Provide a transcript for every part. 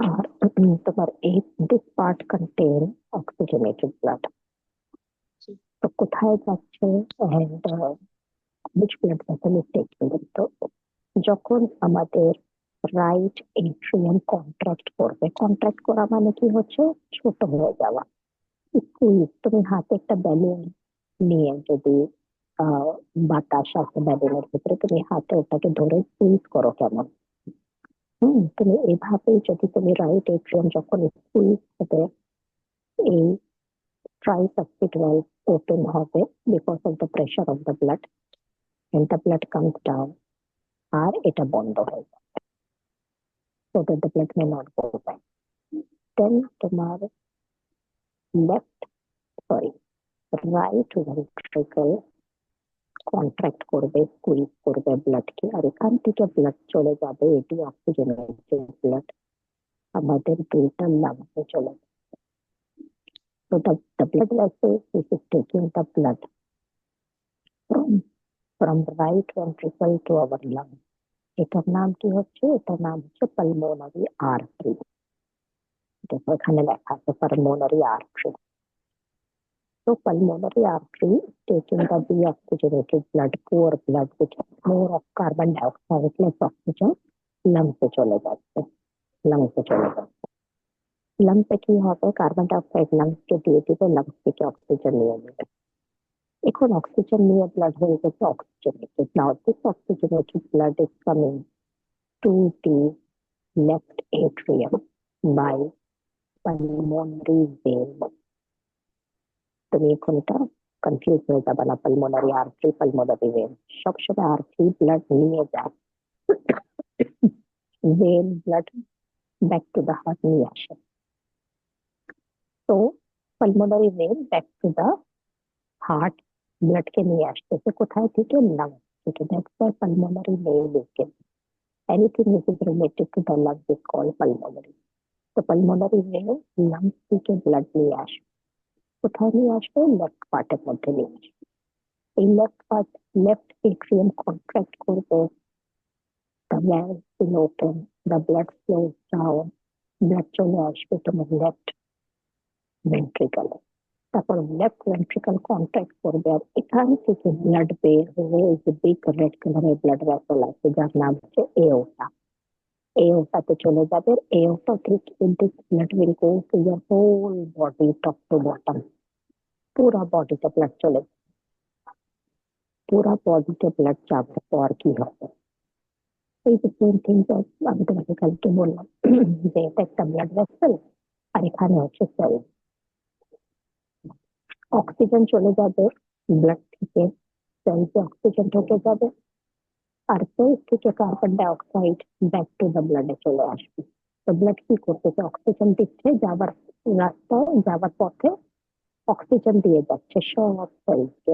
আর তোমার এই this part contain oxygenated blood. তো কোথায় যাচ্ছে and which blood vessel is taking it? তো যখন আমাদের রাইট এট্রিয়াম কন্ট্রাক্ট করবে, কন্ট্রাক্ট করা মানে কি হচ্ছে, ছোট হয়ে যাওয়া। স্কুইজ, তুমি হাতে একটা ব্যালুন নিয়ে যদি আহ বাতাস আছে ব্যালুনের ভিতরে, তুমি হাতে ওটাকে ধরে স্কুইজ করো কেমন, তুমি এভাবেই যদি তুমি রাইট এট্রিয়াম যখন স্কুইজ হবে, এই ট্রাইসাপ্সিড ভালভ ওপেন হবে because of the pressure of the blood, and the blood comes down, আর এটা বন্ধ হয়ে যায়, so that the blood may not go back. Then তোমার left, sorry, right ventricle contract করবে, স্কুইজ করবে ব্লাডকে, আর এখান থেকে ব্লাড চলে যাবে, এটি অক্সিজেনেটেড ব্লাড আমাদের দুইটা লাংসে চলে যাবে। So the blood vessel is taking the blood from right ventricle to our lung. এটার নাম কি হচ্ছে, এটার নাম হচ্ছে পালমোনারি আর্টারি। দেখো এখানে লেখা আছে pulmonary artery. So pulmonary artery is taking the deoxygenated blood, poor blood, which has more of carbon dioxide plus oxygen, lungs এ চলে যাচ্ছে, lungs এ চলে যাচ্ছে। lungs এ কি হবে, কার্বন ডাইঅক্সাইড lungs কে দিয়ে দিবে, lungs থেকে অক্সিজেন নিয়ে নেবে। এখন অক্সিজেন নিয়ে ব্লাড হয়ে গেছে oxygenated. Now this oxygenated blood is coming to the left atrium by pulmonary vein. তুমি এখন এটা কনফিউজ হয়ে যাবে না, পালমোনারি আর্টারি পালমোনারি ভেন, সবসময় আর্টারি ব্লাড নিয়ে যায়, vein blood back to the heart নিয়ে আসে। তো pulmonary vein back to the heart blood কে নিয়ে আসতেছে কোথায় থেকে, লাংস থেকে। That's why pulmonary name is given. Anything which is related to the lungs is called pulmonary. তো পালমোনারি ভেন লাংস থেকে ব্লাড নিয়ে আসে, কোথায় নিয়ে আসবে, লেফট পার্টের মধ্যে নিয়ে আসবে। এই left part, left atrium contract করবে, the valves will open, the blood flows down, blood চলে আসবে তোমার লেফট ভেন্ট্রিকলে। তারপর লেফট ভেন্ট্রিকল কন্ট্রাক্ট করবে, আর এখান থেকে ব্লাড বের হয়ে এই যে বিগ রেড কালারের ব্লাড ভেসেল আছে যার নাম হচ্ছে এওটা, এওটাতে চলে যাবে। এওটা থেকে this blood will go to your whole body, top to bottom, পুরা বডিতে ব্লাড চলে যাবে। পুরা বডিতে ব্লাড যাওয়ার পর কি হবে, এই যে সেম থিং আমি তোমাকে কালকে বললাম যে এটা একটা ব্লাড ভেসেল আর এখানে হচ্ছে সেল। অক্সিজেন চলে যাবে ব্লাড থেকে, সেলসে অক্সিজেন ঢুকে যাবে, আর সেলস থেকে carbon dioxide back to the ব্লাডে চলে আসবে। তো ব্লাড কি করতেছে, অক্সিজেন দিচ্ছে, যাবার রাস্তায় যাবার পথে অক্সিজেন দিয়ে যাচ্ছে সব সেলসকে,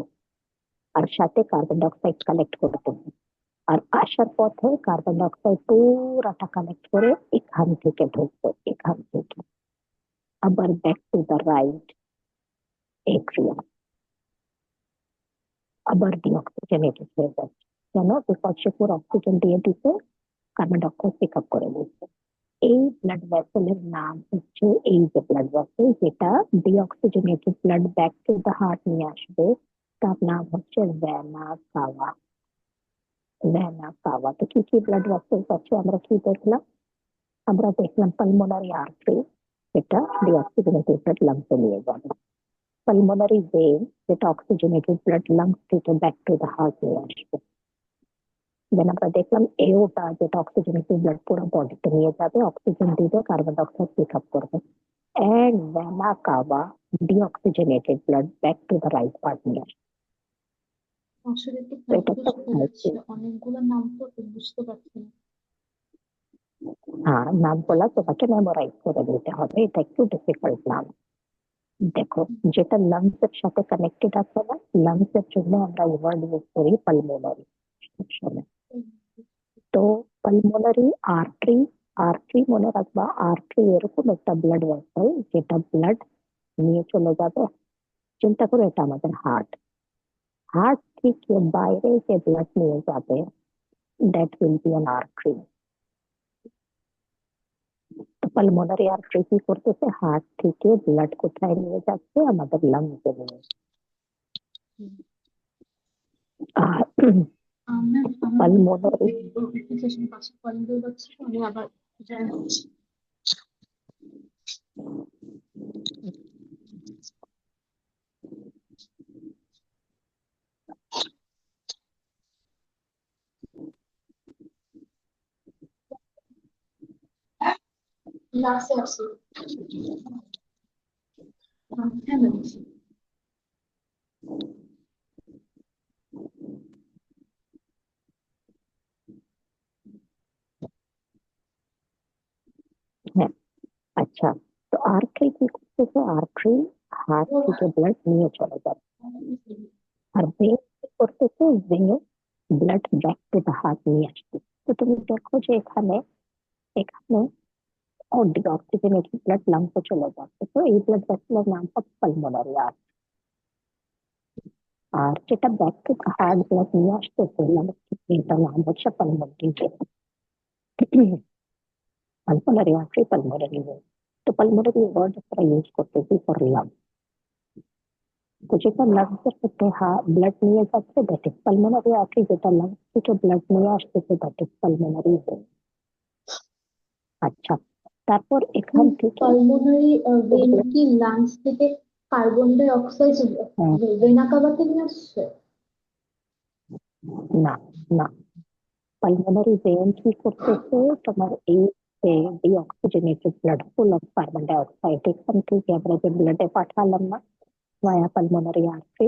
আর সাথে কার্বন ডাইঅক্সাইড কালেক্ট করতেছে। আর আসার পথে কার্বন ডাইঅক্সাইড পুরাটা কালেক্ট করে এখান থেকে ঢুকবে, এখান থেকে আবার back to the right atrium, আবার ডিঅক্সিজেনেটেড হয়ে যাচ্ছে। কেন, বিকজ সে পুরো অক্সিজেন দিয়ে দিতে, কার্বন ডাইঅক্সাইড পিক আপ করে দিচ্ছে। এই ব্লাড ভেসেলের নাম হচ্ছে, এই যে ব্লাড ভেসেল যেটা deoxygenated blood back to the heart নিয়ে আসবে, তার নাম হচ্ছে ভেনা কাভা। Vena CAVA. তো কি কি ব্লাড ভেসেল আছে আমরা কি দেখলাম, আমরা দেখলাম পালমোনারি আর্টারি, যেটা ডিঅক্সিজেনেটেড ব্লাড লাংসে নিয়ে যাবে, পালমোনারি ভেন যেটা অক্সিজেনেটেড ব্লাড লাংস থেকে ব্যাক টু দ্য হার্ট নিয়ে আসবে। দেন আমরা দেখলাম এওটা, যেটা অক্সিজেনেটেড ব্লাড পুরো বডিতে নিয়ে যাবে, অক্সিজেন দিবে, কার্বন ডাইঅক্সাইড পিক আপ করবে। And vena cava deoxygenated blood back to the right part নিয়ে আসবে। আসলে একটু তো এটা একটা কনফিউজ হয়ে যাচ্ছে, অনেকগুলো নাম তো বুঝতে পারছি না। হ্যাঁ, নামগুলা তোমাকে মেমোরাইজ করে দিতে হবে, এটা একটু ডিফিকাল্ট নাম। দেখো, যেটা লাংস এর সাথে কানেক্টেড আছে না, লাংস এর জন্য আমরা ওয়ার্ড ইউজ করি পালমোনারি। তো পালমোনারি আর্টারি, আর্টারি মনে রাখবা, আর্টারি এরকম একটা ব্লাড ভেসেল যেটা ব্লাড নিয়ে চলে যাবে। চিন্তা করো এটা আমাদের হার্ট, হার্ট থেকে বাইরে যে ব্লাড নিয়ে যাবে, that will be an artery. Pulmonary artery কি করতেছে, হার্ট থেকে ব্লাড কোথায় নিয়ে যাচ্ছে, আমাদের লাংসে নিয়ে। হুম। আর ম্যাম আমার পালমোনারি অ্যাপ্লিকেশন পাশে কলিং বেল হচ্ছে, আমি আবার জয়েন করছি। ক্লাসে আসি। হ্যাঁ ম্যাম। হ্যাঁ, আচ্ছা। তো আর্টারি কি করতেছে, আর্টারি হার্ট থেকে ব্লাড নিয়ে চলে যাবে। আর ভেন কি করতেছে, ভেনে blood back to the heart নিয়ে আসছে। তো তুমি দেখো যে এখানে এখানে অক্সিজেনেটেড ব্লাড লাংসে চলে যাচ্ছে, তো এই ব্লাড ভেসেলের নাম হচ্ছে পালমোনারি আর্টারি। আর যেটা back to the heart blood নিয়ে আসতেছে এটার নাম হচ্ছে pulmonary vein. Pulmonary artery, pulmonary vein. তো পালমোনারি ওয়ার্ড আমরা ইউজ করতেছি ফর লাং। তো যেটা লাংসের মধ্যে ব্লাড নিয়ে যাচ্ছে দ্যাট ইজ পালমোনারি আর্টারি, যেটা লাংস থেকে ব্লাড নিয়ে আসতেছে দ্যাট ইজ পালমোনারি ভেন। আচ্ছা, তারপর এখান থেকে পালমোনারি ভেন কি লাংস থেকে কার্বন ডাই অক্সাইড ভেনা কাভাতে নিয়ে আসছে? না, না, পালমোনারি ভেন কি করতেছে, তোমার এই যে deoxygenated blood full of carbon dioxide এখান থেকে আমরা যে ব্লাডে পাঠালাম না ভায়া পালমোনারি আর্টারি,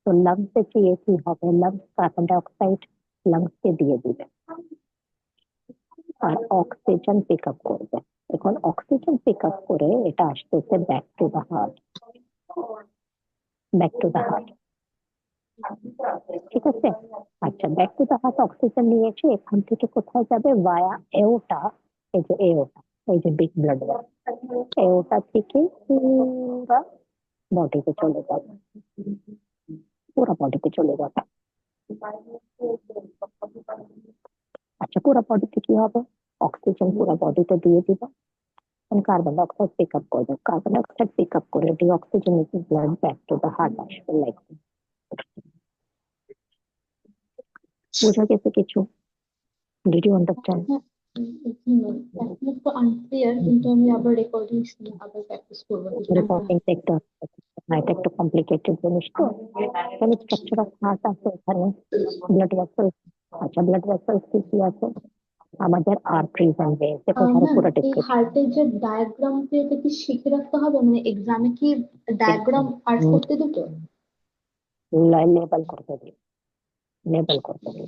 তো লাংসে গিয়ে কি হবে, লাংস কার্বন ডাই অক্সাইড লাংসকে দিয়ে দিবে আর অক্সিজেন পিক আপ করবে। এখন অক্সিজেন পিক আপ করে এটা আসতেছে back to the heart, back to the heart. ঠিক আছে। আচ্ছা, back to the heart oxygen নিয়েছে, এখান থেকে কোথায় যাবে, ভায়া এওটা। এই যে এওটা, এই যে বিগ ব্লাড এওটা থেকে পুরা বডিতে চলে যাবে, পুরা বডিতে চলে যাবে। আচ্ছা, পুরা বডিতে কি হবে, অক্সিজেন পুরা বডিতে দিয়ে দিবে, কার্বন ডাইঅক্সাইড পিক আপ করবে, কার্বন ডাইঅক্সাইড পিক আপ করে deoxygenated blood back to the heart আসবে। লাইক, বোঝা গেছে কিছু? Did you understand? হ্যাঁ, এখন একটু আনক্লিয়ার, কিন্তু আমি আবার রেকর্ডিং শুনে আবার প্র্যাকটিস করবো যদি জানতে হয়। রিপোর্টিং একটা, না এটা একটু কমপ্লিকেটেড জিনিস তো। এখানে স্ট্রাকচার অফ হার্ট আছে, এখানে ব্লাড ভেসেলস। আচ্ছা, ব্লাড ভেসেলস কি কি আছে, আমাদের আর্টারিজ এন্ড ভেন্স, দেখো এখানে ম্যাম, পুরো এই ডিসক্রিপশন হার্টের যে ডায়াগ্রাম এটা কি শিখে রাখতে হবে, মানে এক্সামে কি ডায়াগ্রাম আর্ট করতে দিত? লেবেল করতে দিই, লেবেল করতে দিই,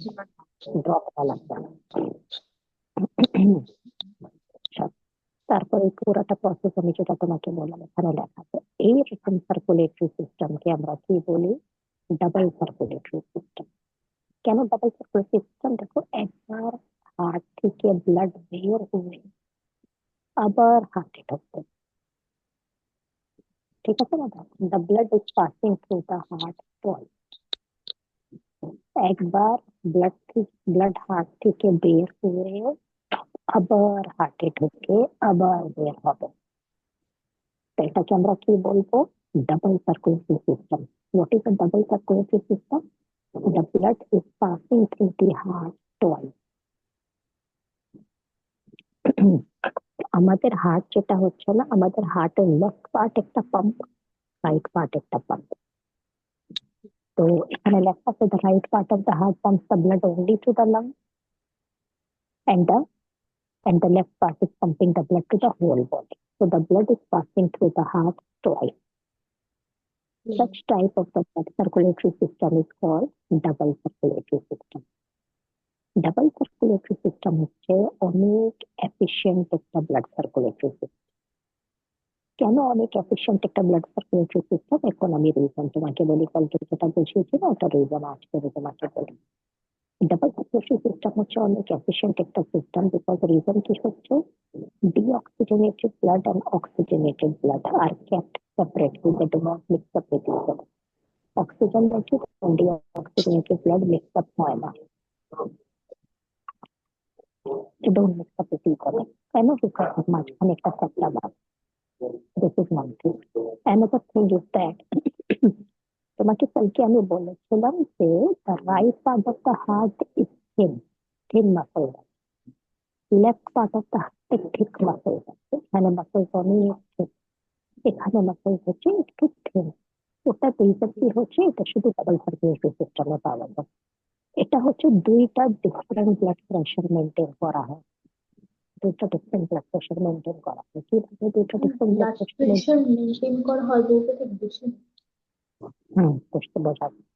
ড্র করা লাগবে না। আচ্ছা, তারপরে পুরাটা প্রসেস আমি যেটা তোমাকে বললাম এখানে লেখা আছে। এই রকম সার্কুলেটরি সিস্টেমকে আমরা কি বলি, ডাবল সার্কুলেটরি সিস্টেম। কেন ডাবল সার্কুলেটরি সিস্টেম, দেখো একবার হার্ট থেকে ব্লাড বের হয়ে আবার হার্টে ঢুকবে, ঠিক আছে না? The blood is passing through the heart twice. একবার ব্লাড হার্ট থেকে বের হয়ে আবার হার্টে ঢুকে আবার বের হবে, তো এটাকে আমরা কি বলবো, double circulatory system. What is a double circulatory system, the blood is passing through the heart twice. আমাদের হার্ট যেটা হচ্ছে না, আমাদের হার্টের লেফট পার্ট একটা পাম্প, রাইট পার্ট একটা পাম্প। তো এখানে লেখা আছে the right part of the heart pumps the blood only to the lung, and the left part is pumping the blood to the whole body. So the blood is passing through the heart twice. Such type of the blood circulatory system is called double circulatory system. Double circulatory system হচ্ছে অনেক efficient একটা blood circulatory system. কেন অনেক efficient একটা blood circulatory system, এখন আমি reason তোমাকে বলি, কালকে যেটা বুঝিয়েছি না ওটা রিজন আজকে তোমাকে বলি। ডাবল সার্কুলেটরি সিস্টেম হচ্ছে অনেক এফিশিয়েন্ট একটা সিস্টেম, বিকজ রিজন কি হচ্ছে, deoxygenated blood and oxygenated blood are kept separately, they do not mix up with each other. Oxygenated and deoxygenated blood mix up হয় না। don't mix up with each other. কেন? Because মাঝখানে একটা factor আছে। This is one thing. Another thing is that তোমাকে কালকে আমি বলেছিলাম যে the right part of the heart is thin muscle, left part of the heart is thick muscle আছে। এখানে মাসেল অনেক thick, এখানে মাসেল হচ্ছে একটু thin। ওটা দুইটা কি হচ্ছে, এটা শুধু ডাবল সার্কুলেটরি সিস্টেমে পাওয়া যায়। এটা হচ্ছে দুইটা ডিফারেন্ট ব্লাড প্রেশার মেনটেন করা হয়, দুইটা ডিফারেন্ট ব্লাড প্রেশার মেনটেন করা হয়। কিভাবে দুইটা different blood blood pressure maintain করা হয় বলতে ঠিক বুঝি না। বুঝতে বোঝা যায়।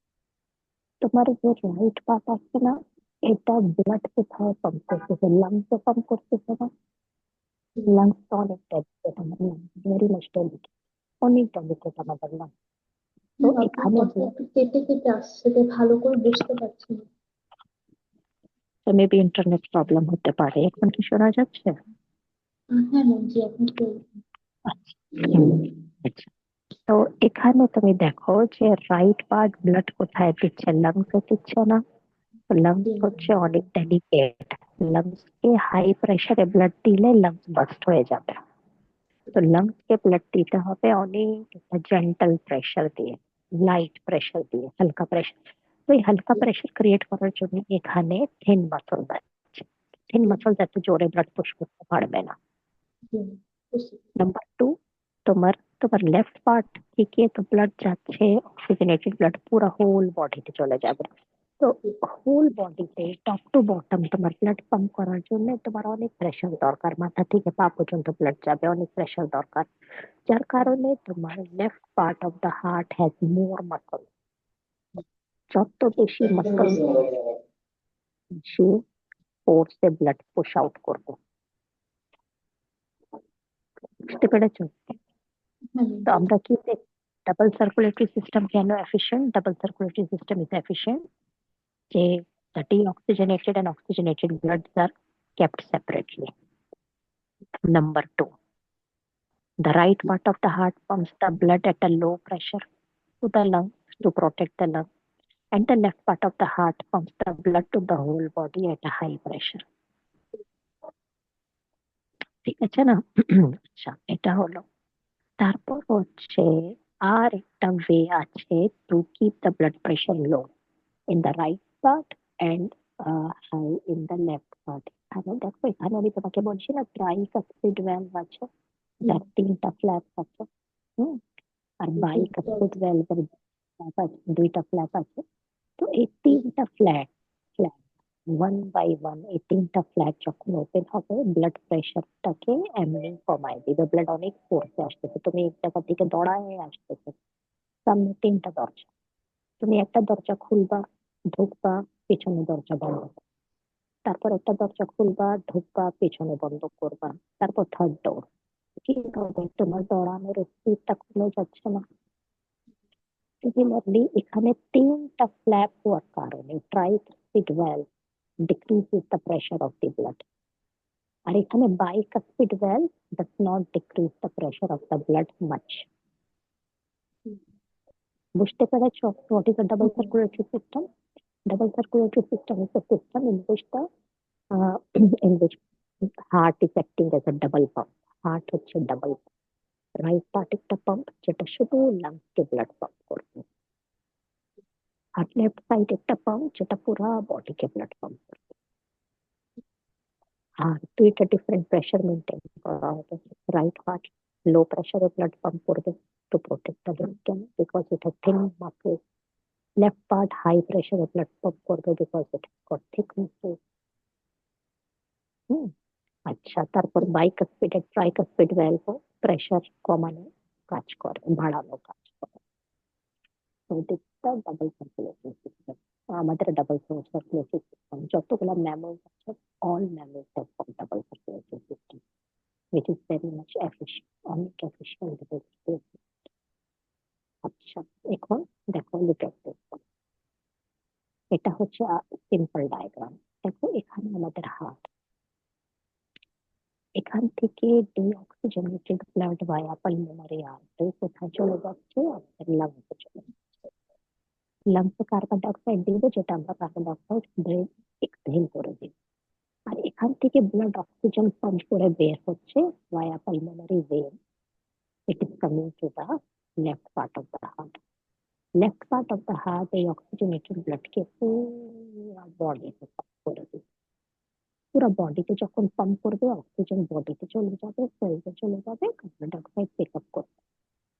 তোমার যে রাইট পার্ট আছে না, এটা ব্লাড কোথায় পাম্প করতেছে? লাংসে পাম্প করতেছে না? লাংস তো অনেক ডেলিকেট, আমার লাংস ভেরি মাচ ডেলিকেট, অনেক ডেলিকেট আমাদের লাংস। তো আপনার এখানে কথা একটু কেটে কেটে আসছে, তাই ভালো করে বুঝতে পারছি না। মেবি ইন্টারনেট প্রবলেম হতে পারে। এখন কি শোনা যাচ্ছে? হ্যাঁ ম্যাম, জি আপনি আচ্ছা। হুম, আচ্ছা। তো এখানে তুমি দেখো যে রাইট পার্ট ব্লাড কোথায় দিচ্ছে? লাংসে দিচ্ছে না? লাংস জি হচ্ছে অনেক ডেলিকেট, লাংস কে হাই প্রেসারে ব্লাড দিলে লাংস বাস্ট হয়ে যাবে। তো লাংস কে ব্লাড দিতে হবে অনেক জেন্টাল প্রেসার দিয়ে, লাইট প্রেসার দিয়ে, হালকা প্রেসার। তো এই হালকা প্রেসার ক্রিয়েট করার জন্য এখানে থিন মাসল আছে। থিন মাসল এত জোরে ব্লাড পুশ করতে পারবে না। জি বুঝতে নাম্বার টু, তোমার তোমার লেফট পার্ট থেকে তো ব্লাড যাচ্ছে, অক্সিজেনেটেড ব্লাড পুরো হোল বডিতে চলে যাবে। তো হোল বডিতে টপ টু বটম তোমার ব্লাড পাম্প করার জন্য তোমার অনেক প্রেশার দরকার, মাথা থেকে পা পর্যন্ত ব্লাড যাবে, অনেক প্রেশার দরকার। যার কারণে তোমার left part of the heart has more muscle. যত বেশি মাসল, বেশি ফোর্সে ব্লাড পুশ আউট করবে। বুঝতে পেরেছো? হ্যাঁ তো আমরা কি ডাবল সার্কুলেটরি সিস্টেম কেন efficient? Double circulatory system is efficient যে the deoxygenated and oxygenated bloods are kept separately. Number two, the right part of the heart pumps the blood at a low pressure to the lungs to protect the lungs, and the left part of the heart pumps the blood to the whole body at a high pressure. ঠিক আছে না? আচ্ছা, এটা হলো। তারপর হচ্ছে আর একটা way আছে to keep the blood pressure low in the right part and high in the left part. এখানে দেখো, এখানে আমি তোমাকে বলছি না ট্রাইকাসপিড ভ্যালভ আছে, যার তিনটা ফ্ল্যাপ আছে। হুম, আর বাইকাসপিড ভ্যালভের দুইটা ফ্ল্যাপ আছে। তো এই তিনটা flat flat one by one, এই তিনটা ফ্ল্যাট যখন ওপেন হবে ব্লাড প্রেশারটাকে এমনি কমায় দিবে। ব্লাড অনেক ফোর্সে আসতেছে, তুমি এক জায়গা থেকে দৌড়ায় আসতেছে, সামনে তিনটা দরজা, তুমি একটা দরজা খুলবা, ঢুকবা, পেছনে দরজা বন্ধ করবা। তারপর একটা দরজা খুলবা, ঢুকবা, পেছনে বন্ধ করবা। তারপর থার্ড ডোর। কি হবে? তোমার দৌড়ানোর স্পিডটা কমে যাচ্ছে না? সিমিলারলি এখানে তিনটা ফ্ল্যাপ হওয়ার কারণে tricuspid valve decreases the pressure of the blood. আর এখানে bicuspid valve does not decrease the pressure of the blood much. বুঝতে পেরেছো? What is a double circulatory system? Double circulatory system is a system in which the uh, in which heart is acting as a double pump. Heart হচ্ছে double right part একটা pump যেটা শুধু lungs কে blood pump করবে, আর left side একটা pump যেটা পুরো বডিকে blood pump করবে। আর দুইটা ডিফারেন্ট প্রেশার মেনটেন করা হবে। রাইট হার্ট লো প্রেশারে ব্লাড পাম্প করবে টু প্রোটেক্ট দ্য ব্লাড, কেন? Because it has thin muscle. Left part high প্রেশারে ব্লাড পাম্প করবে because it has got thick muscle. Hmm, আচ্ছা। তারপর বাইকাসপিড আর ট্রাইকাসপিড ভ্যালভ প্রেশার কমানো কাজ করে, বাড়ানো কাজ করে। তো এটা ডাবল সার্কুলেশন সিস্টেম। আমাদের ডাবল সার্কুলেশন সিস্টেম যতগুলো ম্যামলস আছে, all mammals have double circulation system which is very much efficient, অনেক efficient double circulation. আচ্ছা, এখন দেখো look at this one. এটা হচ্ছে সিম্পল ডায়াগ্রাম। দেখো এখানে আমাদের হার্ট, এখান থেকে ডিঅক্সিজেনেটেড ব্লাড ভায়া পালমোনারি আর্টারি কোথায় চলে যাচ্ছে? আমাদের লাংসে চলে যাচ্ছে। লাংসে কার্বন ডাইঅক্সাইড দিবে, যেটা আমরা কার্বন ডাইঅক্সাইড এক্সহেল করে দিই। আর এখান থেকে ব্লাড অক্সিজেন পাম্প করে বের হচ্ছে via pulmonary vein. It is coming to the left part of the heart. Left part of the heart এই অক্সিজেনেটেড ব্লাডকে পুরো বডিতে পাম্প করে দিবে। পুরো বডিতে যখন পাম্প করবে, অক্সিজেন বডিতে চলে যাবে, সেলসে চলে যাবে, কার্বন ডাইঅক্সাইড পিক আপ করবে।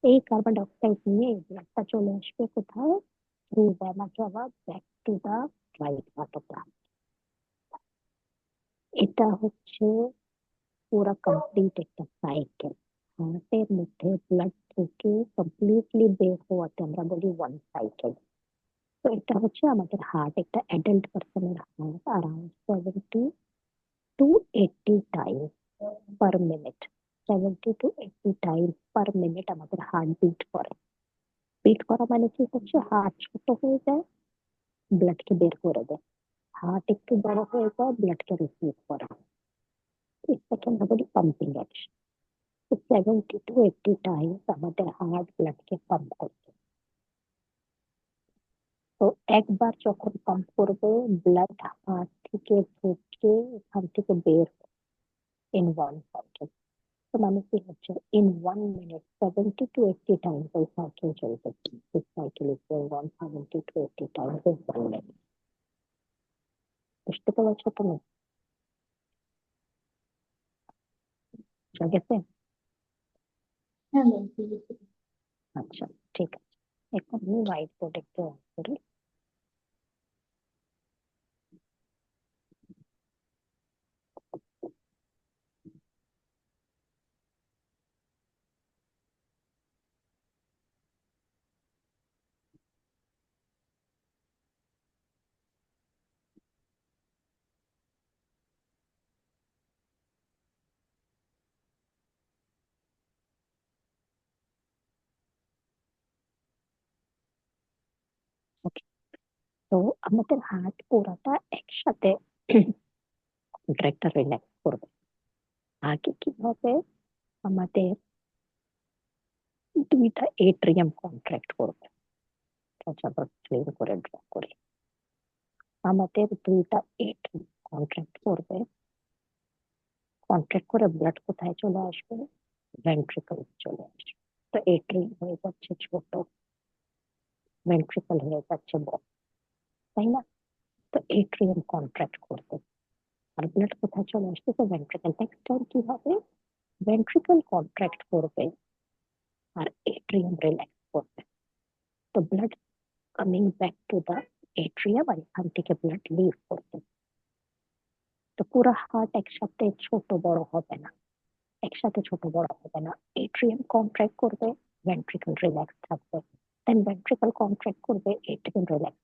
এই কার্বন ডাইঅক্সাইড নিয়ে এই ব্লাডটা চলে আসবে কোথায়? Through vena cava back to the right part of the. এটা হচ্ছে পুরা কমপ্লিট একটা সাইকেল। হার্টের মধ্যে ব্লাড থেকে কমপ্লিটলি বের হওয়াতে আমরা বলি ওয়ান সাইকেল। তো এটা হচ্ছে আমাদের হার্ট, একটা অ্যাডাল্ট পার্সনের heart around 70 to 80 time per minute. 70 to 80 time per minute আমাদের হার্ট বিট করে। বিট করা মানে কি হচ্ছে, হার্ট ছোট হয়ে যায়, ব্লাডকে বের করে দেয়। হার্ট একটু বড় হয়ে যায়, ব্লাডকে রিসিভ করে। এটাকে আমরা বলি পাম্পিং অ্যাকশন। তো 70 to 80 টাইমস আমাদের হার্ট ব্লাডকে পাম্প করবে। তো একবার যখন পাম্প করবে, ব্লাড হার্ট থেকে ঢুকে এখান থেকে বের ইন ওয়ান সাইকেল। তো মানে কি হচ্ছে, ইন 1 মিনিট 70 to 80 টাইমস এই সাইকেল চলবে। This cycle is going on 70 to 80 Times in 1 minute. বুঝতে পেরেছো তুমি? বুঝা গেছে? হ্যাঁ ম্যাম, ঠিক আছে। আচ্ছা, ঠিক আছে। এখন আমি হোয়াইট বোর্ড একটু অন করি। ওকে, তো আমাদের হার্ট পুরাটা একসাথে কন্ট্রাক্টর রিল্যাক্স করবে। আগে কি হবে, আমাদের দুইটা এট্রিয়াম কন্ট্রাক্ট করবে। আচ্ছা, আবার ক্লিন করে ড্র করি। আমাদের দুইটা এট্রিয়াম কন্ট্রাক্ট করবে। কন্ট্রাক্ট করে ব্লাড কোথায় চলে আসবে? ভেন্ট্রিকল চলে আসবে। তো এট্রিয়াম হয়ে যাচ্ছে ছোট, ভেন্ট্রিকল হয়ে যাচ্ছে বড়, তাই না? তো এট্রিয়াম কন্ট্রাক্ট করবে আর ব্লাড কোথায় চলে আসবে? তো ভেন্ট্রিকল। নেক্সট টাইম কি হবে, ভেন্ট্রিকল কন্ট্রাক্ট করবে আর এট্রিয়াম রিল্যাক্স করবে। তো blood coming back to the atrium আর এখান থেকে ব্লাড লিভ করবে। তো পুরো হার্ট একসাথে ছোট বড় হবে না, একসাথে ছোট বড় হবে না। এট্রিয়াম কন্ট্রাক্ট করবে, ভেন্ট্রিকল রিল্যাক্স থাকবে, দেন ভেন্ট্রিকল কন্ট্রাক্ট করবে, এট্রিয়াম রিল্যাক্স।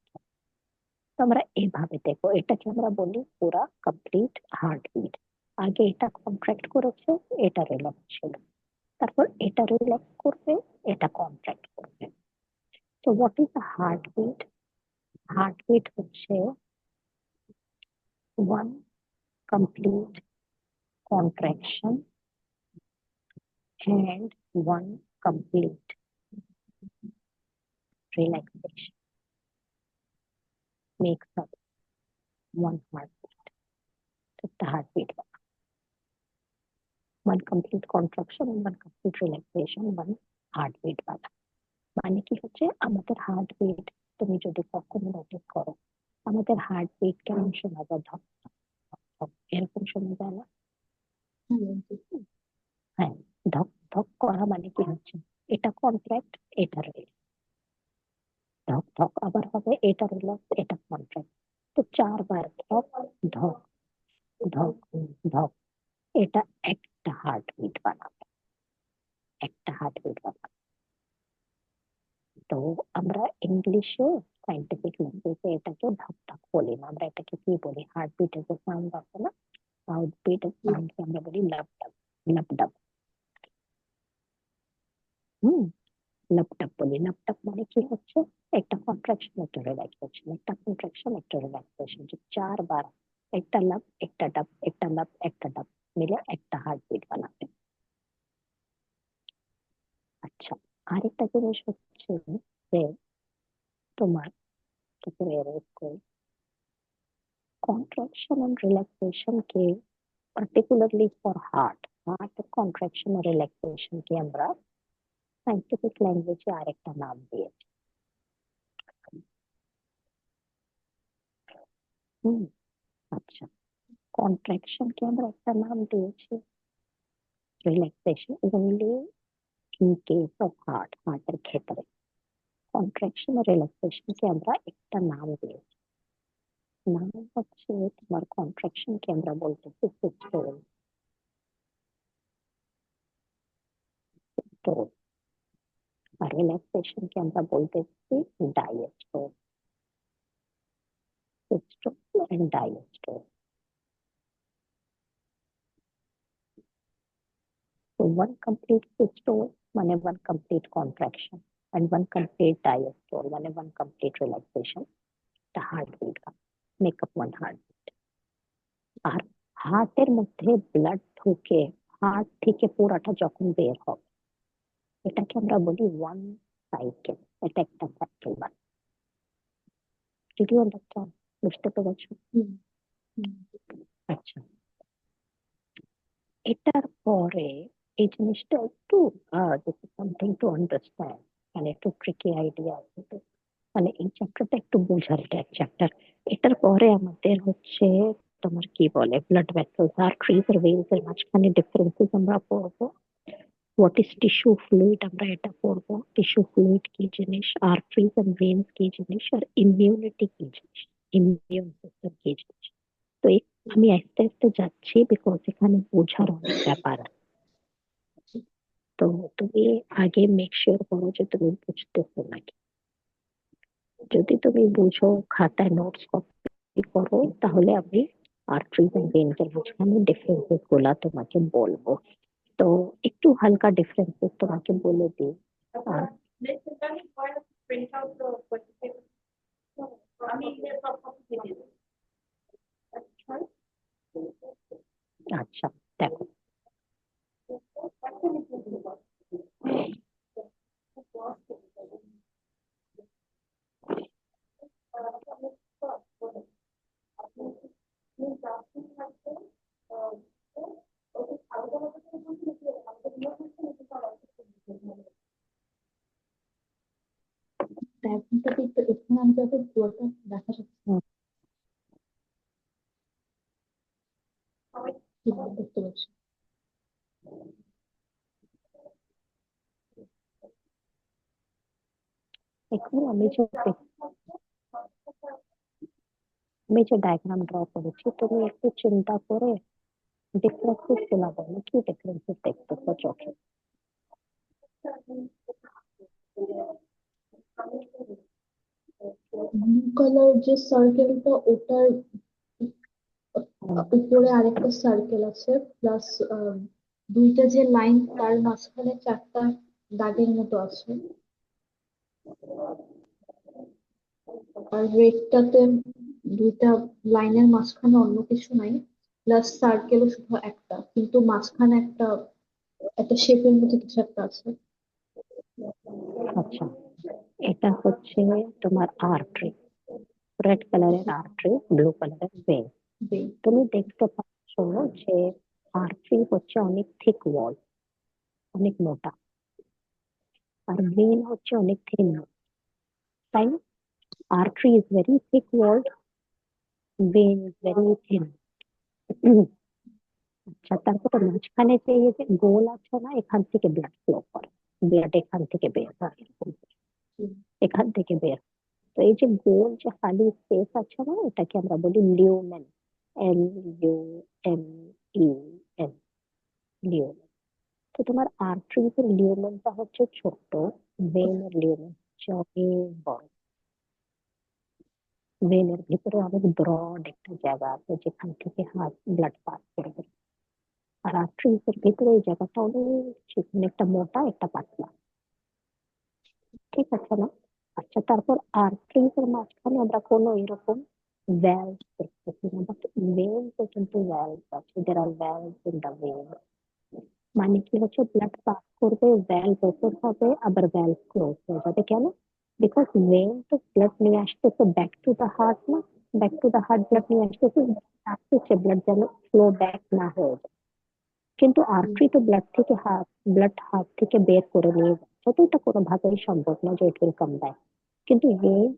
তো আমরা এইভাবে দেখো, এটাকে আমরা বলি পুরা কমপ্লিট হার্ট বিট। আগে এটা কন্ট্রাক্ট করেছে, এটা রিল্যাক্স ছিল, তারপর এটা রিল্যাক্স করবে, এটা কন্ট্রাক্ট করবে। তো what is the heart beat? Heart beat হচ্ছে one complete contraction and one complete relaxation makes up one heartbeat. So the heartbeat, one complete contraction and one complete relaxation, one heartbeat বালা। মানে কি হচ্ছে, আমাদের heartbeat তুমি যদি কখনো notice করো, আমাদের হার্টবিট কেমন শোনা যায়? ধক ধক ধক ধক, এরকম শোনা যায় না? হ্যাঁ ম্যাম, ঠিক। হ্যাঁ, ধক ধক করা মানে কি হচ্ছে, এটা কন্ট্রাক্ট, এটা রিল্যাক্স। ধক ধক আবার হবে, এটা রিল্যাক্স, এটা কন্ট্রাক্ট। তো 4 বার ধক ধক ধক ধক, এটা একটা হার্টবিট বানাবে, একটা হার্টবিট বানাবে। তো আমরা ইংলিশে সাইন্টিফিক ল্যাঙ্গুয়েজে এটাকে ধক ধক বলি না, আমরা এটাকে কি বলি? হার্টবিটের যে সাউন্ড আছে না, হার্টবিটের সাউন্ড আমরা বলি লাপ ডাপ, লাপ ডাপ। হুম, লাপ ডাপ বলি। লাপ ডাপ মানে কি হচ্ছে, একটা কন্ট্রাকশন একটা রিল্যাক্সেশন, একটা কন্ট্রাকশন একটা রিল্যাক্সেশন, যে 4 বার একটা লাপ একটা ডাপ একটা লাপ একটা ডাপ মিলে একটা হার্টবিট বানাবে। আচ্ছা, আরেকটা জিনিস হচ্ছে যে তোমার, তারপরে এরকম কন্ট্রাকশন এন্ড রিল্যাক্সেশন কে পার্টিকুলারলি ফর হার্ট কন্ট্রাকশন আর রিল্যাক্সেশন কে আমরা সাইন্টিফিক ল্যাঙ্গুয়েজে আরেকটা নাম দিয়েছি। হুম, আচ্ছা, কন্ট্রাকশন কে আমরা একটা নাম দিয়েছি, relaxation only in case of হার্টের ক্ষেত্রে। কন্ট্রাকশন আর রিল্যাক্সেশন কে আমরা একটা নাম দিয়েছি, নাম হচ্ছে তোমার কন্ট্রাকশন কে আমরা বলতেছি সিস্টোল। আর রিল্যাক্সেশন কে আমরা বলতেছি diastole. Systole and diastole. So one complete systole মানে one complete contraction and one complete diastole মানে one complete relaxation, the heartbeat का make up one heartbeat। আর হার্টের মধ্যে ব্লাড ঢুকে হার্ট থেকে পুরাটা যখন বের হবে এটাকে আমরা বলি ওয়ান সাইকেল। এটা একটা সাইকেল মানে ডিড ইউ আন্ডারস্ট্যান্ড? বুঝতে পেরেছো? হুম, হুম। আচ্ছা, এটার পরে এই জিনিসটা একটু this is something to understand, মানে একটু ট্রিকি আইডিয়া আছে তো, মানে এই চ্যাপ্টারটা একটু বোঝার এটা এক চ্যাপ্টার। এটার পরে আমাদের হচ্ছে তোমার কি বলে ব্লাড ভেসেলস আর্টারিজ আর ভেইনস এর মাঝখানে ডিফারেন্সেস আমরা পড়বো। হোয়াট ইজ টিস্যু ফ্লুইড আমরা এটা পড়বো, টিস্যু ফ্লুইড কি জিনিস, আর্টারিজ এন্ড ভেইনস কি জিনিস, আর ইমিউনিটি কি জিনিস, ইমিউন সিস্টেম কি জিনিস। তো আমি আস্তে আস্তে যাচ্ছি বিকজ এখানে বোঝার অনেক ব্যাপার আছে। তো তুমি আগে মেক শিওর করো যে তুমি বুঝতেছো নাকি। যদি তুমি বুঝো খাতায় নোটস কপি করো তাহলে আমি আর্টারিজ এন্ড ভেইনস এর মাঝখানে ডিফারেন্সেস গুলা তোমাকে বলবো। তো একটু হালকা ডিফারেন্সেস তোমাকে বলে দিই। আর আচ্ছা, দেখো, ডায়াগ্রামটা একটু এখানে আমি যাতে পুরোটা দেখা যাচ্ছে উম, কিভাবে দেখতে পাচ্ছি। এখন আমি যে ডায়াগ্রাম ড্র করেছি তুমি একটু চিন্তা করে ডিফারেন্সেস গুলা বলো, কি ডিফারেন্সেস দেখতেছো চোখে? ব্লু কালার যে সার্কেলটা ওটার হুম, উপরে আরেকটা সার্কেল আছে, প্লাস দুইটা যে লাইন তার মাঝখানে চারটা দাগের মতো আছে। আর রেডটাতে দুইটা লাইনের মাঝখানে অন্য কিছু নাই, প্লাস সার্কেলও শুধু একটা, কিন্তু মাঝখানে একটা একটা শেপের মতো কিছু একটা আছে। আচ্ছা, এটা হচ্ছে তোমার আর্টারি, রেড কালারের আর্টারি, ব্লু কালারের ভেইন। বেল। তুমি দেখতে পাচ্ছ যে আর্টারি হচ্ছে অনেক থিক ওয়াল, অনেক মোটা, আর ভেইন হচ্ছে অনেক থিন, তাই না? Artery is very thick wall, vein is very thin. আচ্ছা, তারপরে মাঝখানে যে এই যে গোল আছে না, এখান থেকে ব্লাড ফ্লো করে, ব্লাড এখান থেকে বের হয় এরকম করে, এখান থেকে বের হয়। তো এই যে গোল যে খালি স্পেস আছে না, এটাকে আমরা বলি লিউমেন, LUMEN, লিউমেন। তো তোমার আর্টারিজ এর লিউমেনটা হচ্ছে ছোট, ভেইনের লিউমেন হচ্ছে অনেক বড়। ভেইনের ভিতরে অনেক ব্রড একটা জায়গা আছে যেখান থেকে হাত ব্লাড পাস করবে। আর আর্টারিজ এর ভিতরে এই জায়গাটা অনেক চিকন, একটা মোটা একটা পাতলা, ঠিক আছে না? আচ্ছা, তারপর আর্টারিজ এর মাঝখানে আমরা কোনো এরকম ভ্যালভ দেখতেছি না, বাট ভেইনসে কিন্তু ভ্যালভ আছে, দের আর ভ্যালভস ইন দা ভেইন। মানে কি হচ্ছে, ব্লাড পাস করবে, ভ্যালভ ওপেন হবে, আবার ভ্যালভ ক্লোজ হয়ে যাবে। কেন? বিকজ ভেইন তো ব্লাড নিয়ে আসতেছে ব্যাক টু দা হার্ট না, back to the heart blood নিয়ে আসতেছে, আসতেছে ব্লাড যেন ফ্লো ব্যাক না হয়ে যায়। কিন্তু আর্টারি তো ব্লাড হার্ট থেকে বের করে নিয়ে যাচ্ছে, তো এটা কোনোভাবেই সম্ভব না যে ইট উইল কাম ব্যাক। কিন্তু ভেন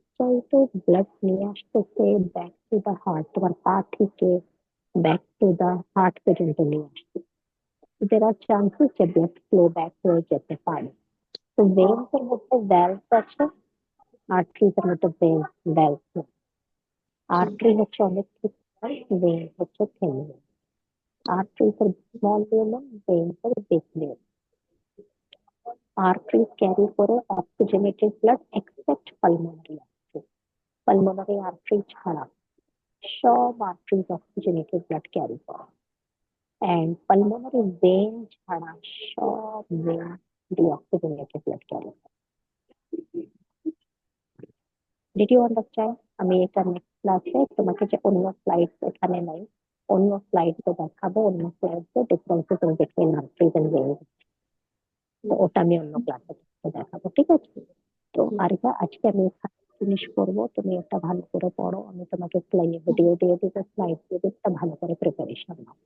তো ব্লাড নিয়ে আসতেছে ব্যাক টু দা হার্ট, তোমার পা থেকে ব্যাক টু দা হার্ট পর্যন্ত নিয়ে আসছে। দের আর চান্সেস যে ব্লাড ফ্লো ব্যাক হয়ে যেতে পারে। তো ভেন্স এর মধ্যে ভ্যালভস আছে, আর্টারিজ এর মধ্যে ভ্যালভস নেই। জি। আর্টারি হচ্ছে অনেক ক্ষেত্রে, ভেন হচ্ছে থেমে। আর্টারিজ এর স্মল ভেন, ভেন্স এর বিগ ভেন। Arteries carry করে oxygenated blood except pulmonary artery. Pulmonary artery ছাড়া সব arteries oxygenated blood carry করে, and pulmonary vein ছাড়া সব vein deoxygenated blood carry করে। Did you understand? আমি এটা নেক্সট ক্লাসে তোমাকে যে অন্য স্লাইডস এখানে নাই, অন্য স্লাইডসে দেখাবো, অন্য স্লাইডসে differences in between arteries and veins. তো ওটা আমি অন্য ক্লাসে দেখাবো, ঠিক আছে? তো জি। আরিফা, আজকে আমি এখানে ফিনিশ করবো, তুমি একটা ভালো করে পড়ো, আমি তোমাকে স্লাইড ভিডিও দিয়ে দিবো, স্লাইড দিয়ে দিবো, একটা ভালো করে প্রিপারেশন নাও।